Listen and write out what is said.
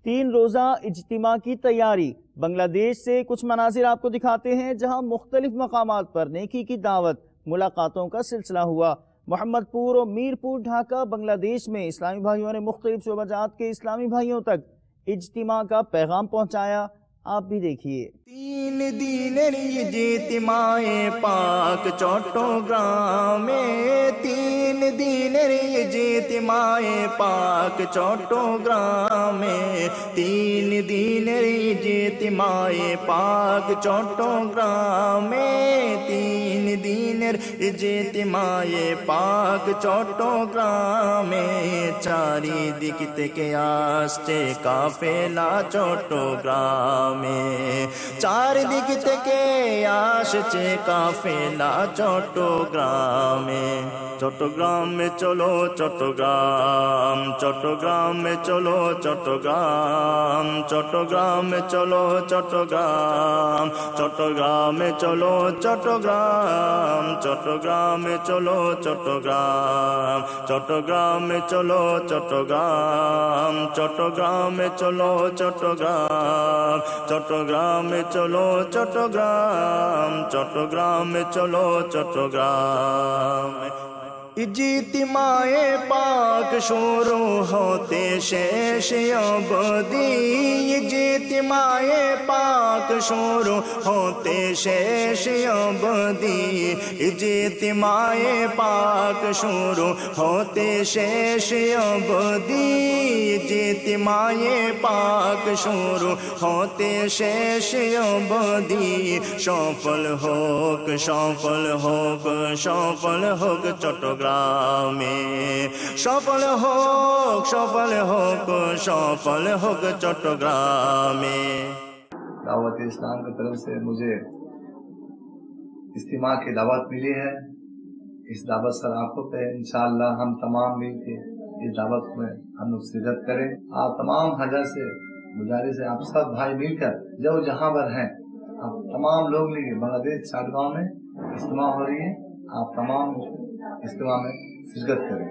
3 रोज़ा इज्तिमा की तैयारी। बांग्लादेश से कुछ मनाजिर आपको दिखाते हैं जहां मुख्तलिफ मकामात पर नेकी की दावत, मुलाकातों का सिलसिला हुआ। मोहम्मदपुर और मीरपुर ढाका बांग्लादेश में इस्लामी भाइयों ने मुख्तलिफ शोबाजात के इस्लामी भाइयों तक इज्तिमा का पैगाम पहुंचाया। आप भी देखिए। 3 দিনের ইজতিমায়ে পাক চট্টগ্রামে, 3 দিনের ইজতিমায়ে পাক চট্টগ্রামে, 3 দিনের ইজতিমায়ে পাক চট্টগ্রামে, 3 দিনের ইজতিমায়ে পাক চট্টগ্রামে। চারিদিক থেকে আসছে কাফেলা চট্টগ্রামে, চারদিক থেকে আসছে কাফেলা চট্টগ্রামে। চট্টগ্রামে চলো চট্টগ্রাম, চট্টগ্রামে চলো চট্টগ্রাম, চট্টগ্রামে চলো চট্টগ্রাম, চট্টগ্রামে চলো চট্টগ্রাম, চট্টগ্রামে চলো চট্টগ্রাম, চট্টগ্রামে চলো চট্টগ্রাম, চট্টগ্রামে চলো চট্টগ্রাম, চট্টগ্রামে চলো চট্টগ্রাম, চট্টগ্রামে চলো চট্টগ্রাম। ইজতিমায়ে পাক শুরু হতে শেষ অবধি, ইজতিমায়ে পাক শুরু হতে শেষ অবধি, ইজতিমায়ে পাক শুরু হতে শেষ অবধি, ইজতিমায়ে পাক শুরু হতে শেষ অবধি। সফল হোক সফল হোক সফল হোক চট্টগ্রামে, সফল হোক সফল হোক সফল হোক চট্টগ্রামে। दावत इस्लाम की तरफ से मुझे इज्तिमा की दावत मिली है। इस दावत सराखों पे इंशाअल्लाह हम तमाम मिलके इस दावत में हम लोग शिरकत करें। आप तमाम हजर से गुजारिश है, आप सब भाई मिलकर जो जहाँ पर हैं, आप तमाम लोग मिलकर बांग्लादेश चाटगांव में इज्तिमा हो रही है, आप तमाम इज्तिमा में शिरकत करें।